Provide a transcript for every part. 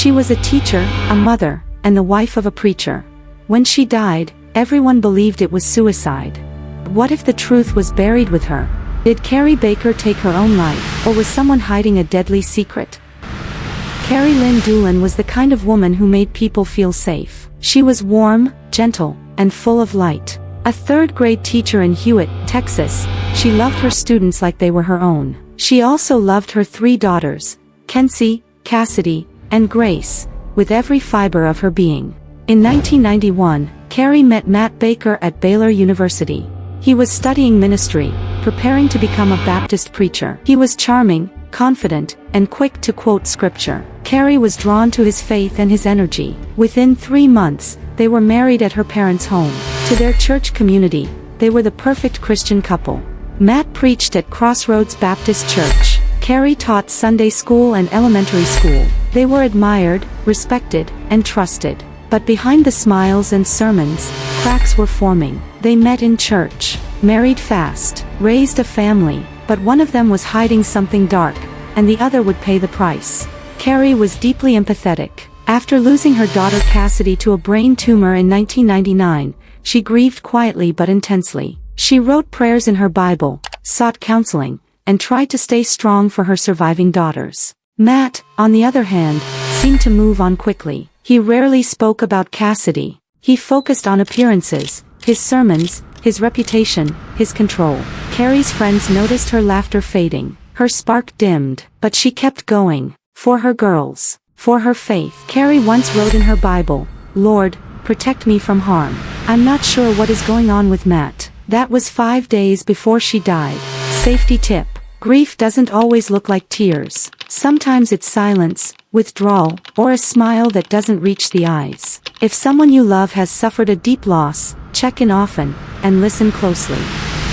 She was a teacher, a mother, and the wife of a preacher. When she died, everyone believed it was suicide. What if the truth was buried with her? Did Kari Baker take her own life, or was someone hiding a deadly secret? Kari Lynn Doolan was the kind of woman who made people feel safe. She was warm, gentle, and full of light. A third-grade teacher in Hewitt, Texas, she loved her students like they were her own. She also loved her 3 daughters, Kenzie, Cassidy, and Grace, with every fiber of her being. In 1991, Kari met Matt Baker at Baylor University. He was studying ministry, preparing to become a Baptist preacher. He was charming, confident, and quick to quote scripture. Kari was drawn to his faith and his energy. Within 3 months, they were married at her parents' home. To their church community, they were the perfect Christian couple. Matt preached at Crossroads Baptist Church. Kari taught Sunday school and elementary school. They were admired, respected, and trusted. But behind the smiles and sermons, cracks were forming. They met in church, married fast, raised a family, but one of them was hiding something dark, and the other would pay the price. Kari was deeply empathetic. After losing her daughter Cassidy to a brain tumor in 1999, she grieved quietly but intensely. She wrote prayers in her Bible, sought counseling, and tried to stay strong for her surviving daughters. Matt, on the other hand, seemed to move on quickly. He rarely spoke about Cassidy. He focused on appearances, his sermons, his reputation, his control. Kari's friends noticed her laughter fading. Her spark dimmed, but she kept going. For her girls. For her faith. Kari once wrote in her Bible, "Lord, protect me from harm. I'm not sure what is going on with Matt." That was 5 days before she died. Safety tip. Grief doesn't always look like tears. Sometimes it's silence, withdrawal, or a smile that doesn't reach the eyes. If someone you love has suffered a deep loss, check in often, and listen closely.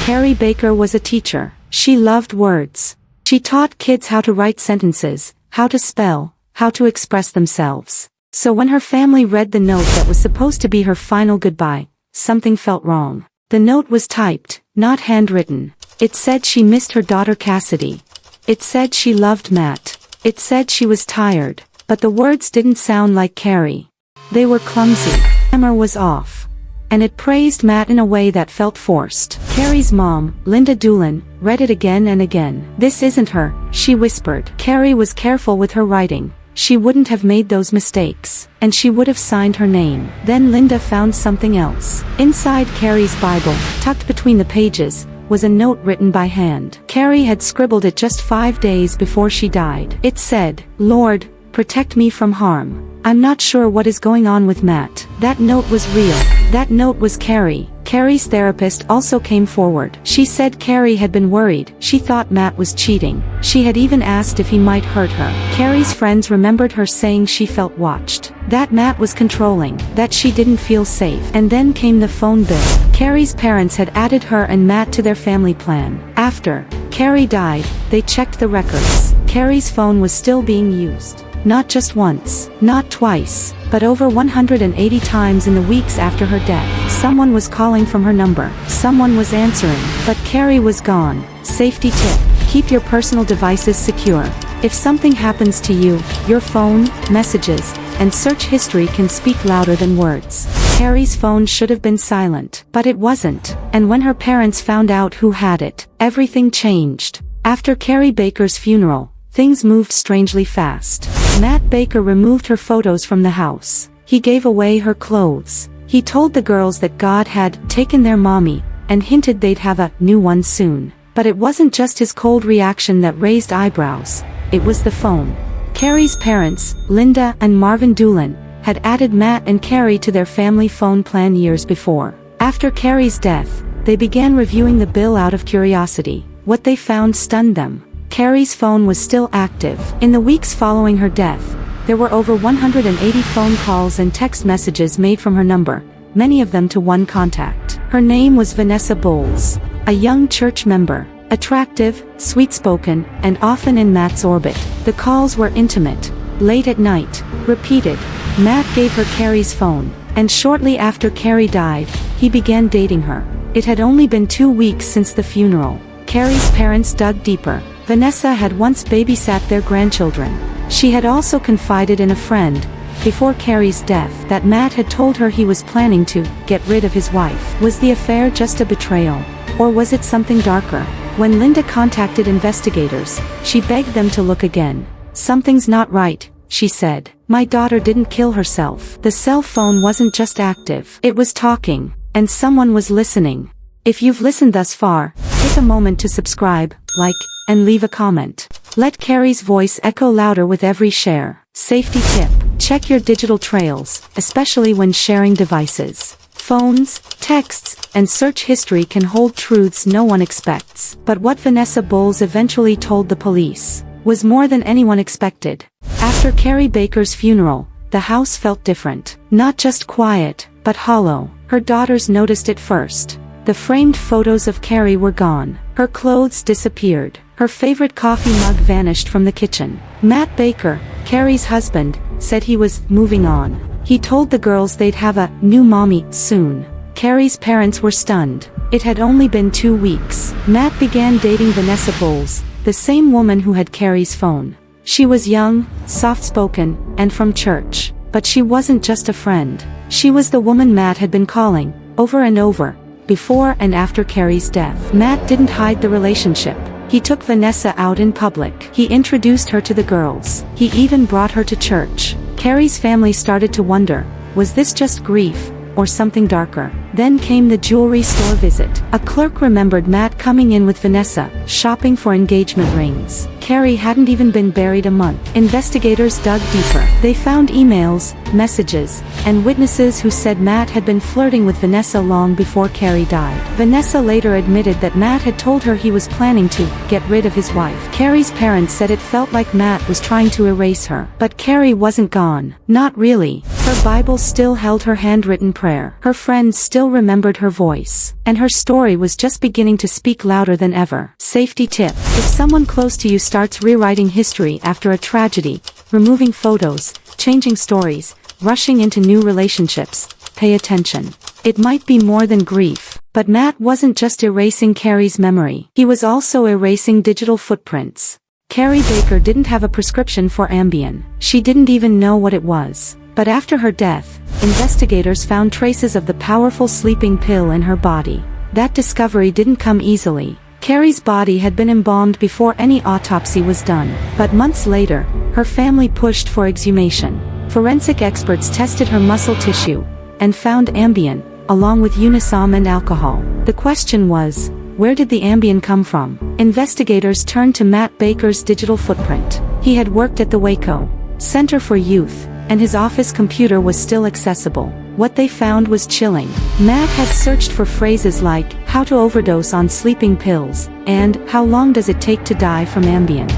Kari Baker was a teacher. She loved words. She taught kids how to write sentences, how to spell, how to express themselves. So when her family read the note that was supposed to be her final goodbye, something felt wrong. The note was typed, not handwritten. It said she missed her daughter Cassidy. It said she loved Matt. It said she was tired, but the words didn't sound like Kari. They were clumsy. Grammar was off. And it praised Matt in a way that felt forced. Kari's mom, Linda Doolan, read it again and again. "This isn't her," she whispered. Kari was careful with her writing. She wouldn't have made those mistakes, and she would have signed her name. Then Linda found something else. Inside Kari's Bible, tucked between the pages, was a note written by hand. Kari had scribbled it just 5 days before she died. It said, "Lord, protect me from harm. I'm not sure what is going on with Matt." That note was real. That note was Kari. Kari's therapist also came forward. She said Kari had been worried. She thought Matt was cheating. She had even asked if he might hurt her. Kari's friends remembered her saying she felt watched. That Matt was controlling. That she didn't feel safe. And then came the phone bill. Kari's parents had added her and Matt to their family plan. After Kari died, they checked the records. Kari's phone was still being used. Not just once, not twice, but over 180 times in the weeks after her death. Someone was calling from her number. Someone was answering. But Kari was gone. Safety tip. Keep your personal devices secure. If something happens to you, your phone, messages, and search history can speak louder than words. Kari's phone should have been silent, but it wasn't. And when her parents found out who had it, everything changed. After Kari Baker's funeral, things moved strangely fast. Matt Baker removed her photos from the house. He gave away her clothes. He told the girls that God had taken their mommy, and hinted they'd have a new one soon. But it wasn't just his cold reaction that raised eyebrows. It was the phone. Kari's parents, Linda and Marvin Doolan, had added Matt and Kari to their family phone plan years before. After Kari's death, they began reviewing the bill out of curiosity. What they found stunned them. Kari's phone was still active. In the weeks following her death, there were over 180 phone calls and text messages made from her number, many of them to one contact. Her name was Vanessa Bowles, a young church member, attractive, sweet-spoken, and often in Matt's orbit. The calls were intimate, late at night, repeated. Matt gave her Kari's phone, and shortly after Kari died, he began dating her. It had only been 2 weeks since the funeral. Kari's parents dug deeper. Vanessa had once babysat their grandchildren. She had also confided in a friend, before Kari's death, that Matt had told her he was planning to get rid of his wife. Was the affair just a betrayal? Or was it something darker? When Linda contacted investigators, she begged them to look again. "Something's not right," she said. "My daughter didn't kill herself. The cell phone wasn't just active. It was talking, and someone was listening." If you've listened thus far, take a moment to subscribe, like, and leave a comment. Let Kari's voice echo louder with every share. Safety tip: check your digital trails, especially when sharing devices. Phones, texts, and search history can hold truths no one expects. But what Vanessa Bowles eventually told the police was more than anyone expected. After Kari Baker's funeral, the house felt different. Not just quiet, but hollow. Her daughters noticed it first. The framed photos of Kari were gone. Her clothes disappeared. Her favorite coffee mug vanished from the kitchen. Matt Baker, Kari's husband, said he was moving on. He told the girls they'd have a new mommy soon. Kari's parents were stunned. It had only been 2 weeks. Matt began dating Vanessa Bowles, the same woman who had Kari's phone. She was young, soft-spoken, and from church. But she wasn't just a friend. She was the woman Matt had been calling, over and over, before and after Kari's death. Matt didn't hide the relationship. He took Vanessa out in public. He introduced her to the girls. He even brought her to church. Kari's family started to wonder, was this just grief, or something darker? Then came the jewelry store visit. A clerk remembered Matt coming in with Vanessa, shopping for engagement rings. Kari hadn't even been buried a month. Investigators dug deeper. They found emails, messages, and witnesses who said Matt had been flirting with Vanessa long before Kari died. Vanessa later admitted that Matt had told her he was planning to get rid of his wife. Kari's parents said it felt like Matt was trying to erase her. But Kari wasn't gone. Not really. Her Bible still held her handwritten prayer. Her friends still remembered her voice. And her story was just beginning to speak louder than ever. Safety tip: if someone close to you starts rewriting history after a tragedy, removing photos, changing stories, rushing into new relationships, pay attention. It might be more than grief. But Matt wasn't just erasing Kari's memory. He was also erasing digital footprints. Kari Baker didn't have a prescription for Ambien. She didn't even know what it was. But after her death, investigators found traces of the powerful sleeping pill in her body. That discovery didn't come easily. Kari's body had been embalmed before any autopsy was done. But months later, her family pushed for exhumation. Forensic experts tested her muscle tissue and found Ambien, along with Unisom and alcohol. The question was, where did the Ambien come from? Investigators turned to Matt Baker's digital footprint. He had worked at the Waco Center for Youth, and his office computer was still accessible. What they found was chilling. Matt had searched for phrases like, how to overdose on sleeping pills, and how long does it take to die from Ambien.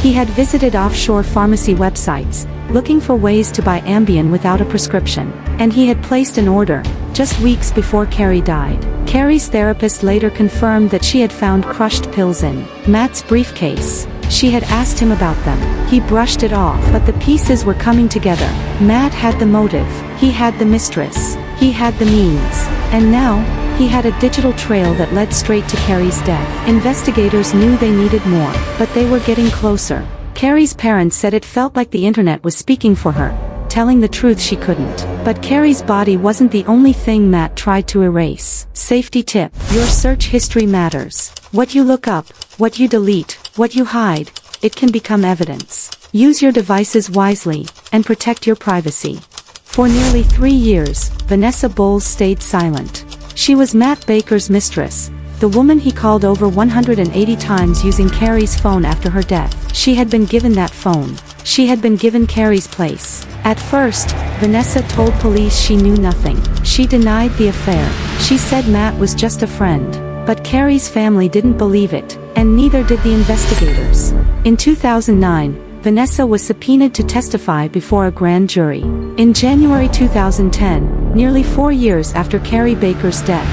He had visited offshore pharmacy websites, looking for ways to buy Ambien without a prescription. And he had placed an order, just weeks before Kari died. Kari's therapist later confirmed that she had found crushed pills in Matt's briefcase. She had asked him about them. He brushed it off, but the pieces were coming together. Matt had the motive. He had the mistress. He had the means. And now, he had a digital trail that led straight to Kari's death. Investigators knew they needed more, but they were getting closer. Kari's parents said it felt like the internet was speaking for her, telling the truth she couldn't. But Kari's body wasn't the only thing Matt tried to erase. Safety tip: your search history matters. What you look up, what you delete, what you hide, it can become evidence. Use your devices wisely, and protect your privacy. For nearly 3 years, Vanessa Bowles stayed silent. She was Matt Baker's mistress, the woman he called over 180 times using Kari's phone after her death. She had been given that phone. She had been given Kari's place. At first, Vanessa told police she knew nothing. She denied the affair. She said Matt was just a friend. But Kari's family didn't believe it, and neither did the investigators. In 2009, Vanessa was subpoenaed to testify before a grand jury. In January 2010, nearly 4 years after Kari Baker's death,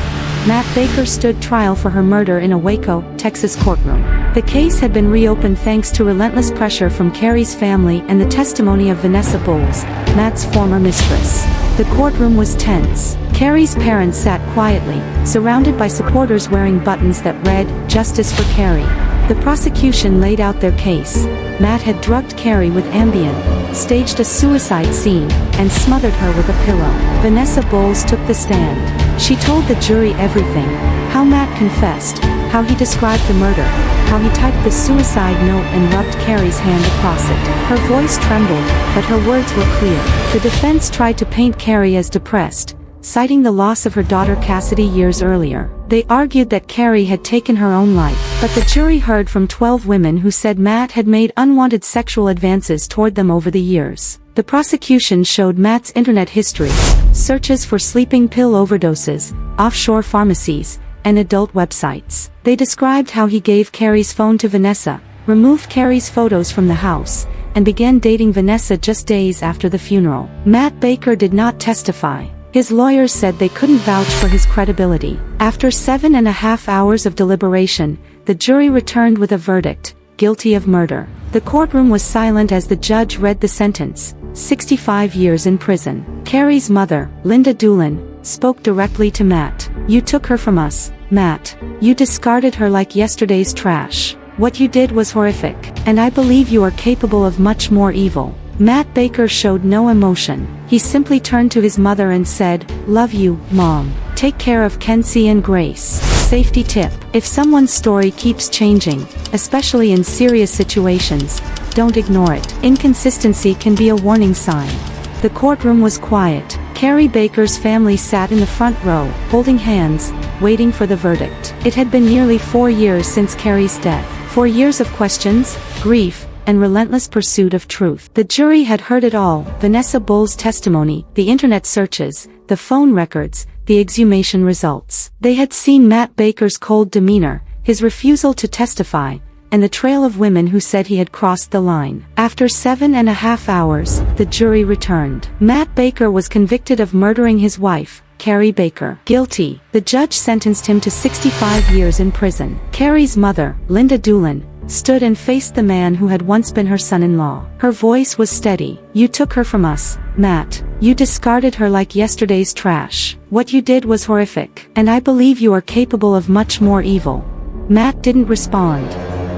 Matt Baker stood trial for her murder in a Waco, Texas courtroom. The case had been reopened thanks to relentless pressure from Kari's family and the testimony of Vanessa Bowles, Matt's former mistress. The courtroom was tense. Kari's parents sat quietly, surrounded by supporters wearing buttons that read, "Justice for Kari." The prosecution laid out their case. Matt had drugged Kari with Ambien, staged a suicide scene, and smothered her with a pillow. Vanessa Bowles took the stand. She told the jury everything: how Matt confessed, how he described the murder, how he typed the suicide note and rubbed Kari's hand across it. Her voice trembled, but her words were clear. The defense tried to paint Kari as depressed, citing the loss of her daughter Cassidy years earlier. They argued that Kari had taken her own life, but the jury heard from 12 women who said Matt had made unwanted sexual advances toward them over the years. The prosecution showed Matt's internet history: searches for sleeping pill overdoses, offshore pharmacies, and adult websites. They described how he gave Kari's phone to Vanessa, removed Kari's photos from the house, and began dating Vanessa just days after the funeral. Matt Baker did not testify. His lawyers said they couldn't vouch for his credibility. After 7.5 hours of deliberation, the jury returned with a verdict: guilty of murder. The courtroom was silent as the judge read the sentence: 65 years in prison. Kari's mother, Linda Doolin, spoke directly to Matt. "You took her from us, Matt. You discarded her like yesterday's trash. What you did was horrific, and I believe you are capable of much more evil." Matt Baker showed no emotion. He simply turned to his mother and said, "Love you, Mom. Take care of Kenzie and Grace." Safety tip: if someone's story keeps changing, especially in serious situations, don't ignore it. Inconsistency can be a warning sign. The courtroom was quiet. Kari Baker's family sat in the front row, holding hands, waiting for the verdict. It had been nearly 4 years since Kari's death. 4 years of questions, grief, and relentless pursuit of truth. The jury had heard it all: Vanessa Bowles' testimony, the internet searches, the phone records, the exhumation results. They had seen Matt Baker's cold demeanor, his refusal to testify, and the trail of women who said he had crossed the line. After 7.5 hours, the jury returned. Matt Baker was convicted of murdering his wife, Kari Baker. Guilty. The judge sentenced him to 65 years in prison. Kari's mother, Linda Doolin, stood and faced the man who had once been her son-in-law. Her voice was steady. "You took her from us, Matt. You discarded her like yesterday's trash. What you did was horrific, and I believe you are capable of much more evil." Matt didn't respond.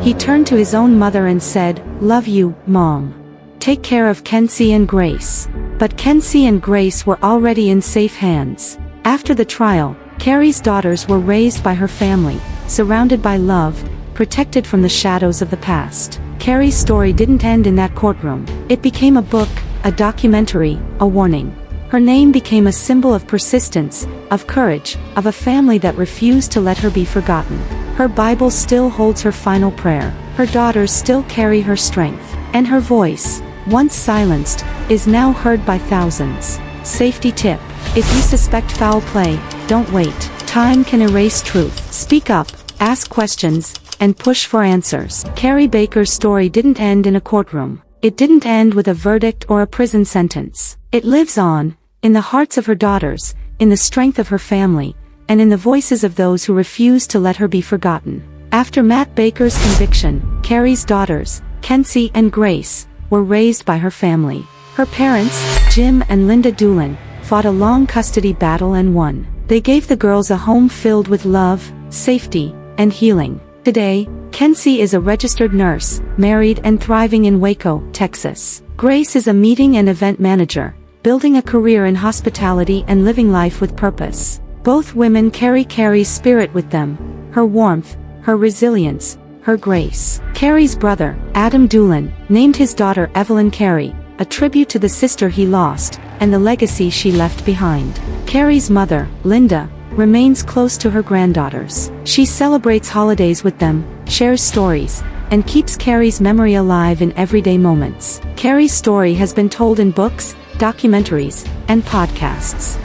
He turned to his own mother and said, "Love you, Mom. Take care of Kenzie and Grace." But Kenzie and Grace were already in safe hands. After the trial, Kari's daughters were raised by her family, surrounded by love, protected from the shadows of the past. Kari's story didn't end in that courtroom. It became a book, a documentary, a warning. Her name became a symbol of persistence, of courage, of a family that refused to let her be forgotten. Her Bible still holds her final prayer. Her daughters still carry her strength. And her voice, once silenced, is now heard by thousands. Safety tip: if you suspect foul play, don't wait. Time can erase truth. Speak up, ask questions, and push for answers. Kari Baker's story didn't end in a courtroom. It didn't end with a verdict or a prison sentence. It lives on, in the hearts of her daughters, in the strength of her family, and in the voices of those who refused to let her be forgotten. After Matt Baker's conviction, Kari's daughters, Kenzie and Grace, were raised by her family. Her parents, Jim and Linda Doolin, fought a long custody battle and won. They gave the girls a home filled with love, safety, and healing. Today, Kenzie is a registered nurse, married and thriving in Waco, Texas. Grace is a meeting and event manager, building a career in hospitality and living life with purpose. Both women carry Kari's spirit with them: her warmth, her resilience, her grace. Kari's brother, Adam Doolin, named his daughter Evelyn Kari, a tribute to the sister he lost, and the legacy she left behind. Kari's mother, Linda, remains close to her granddaughters. She celebrates holidays with them, shares stories, and keeps Kari's memory alive in everyday moments. Kari's story has been told in books, documentaries, and podcasts.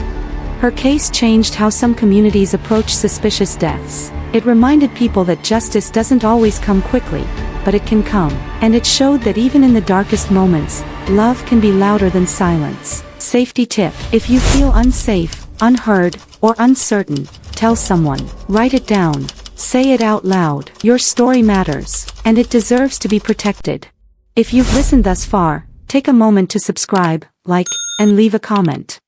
Her case changed how some communities approach suspicious deaths. It reminded people that justice doesn't always come quickly, but it can come. And it showed that even in the darkest moments, love can be louder than silence. Safety tip: if you feel unsafe, unheard, or uncertain, tell someone. Write it down. Say it out loud. Your story matters, and it deserves to be protected. If you've listened thus far, take a moment to subscribe, like, and leave a comment.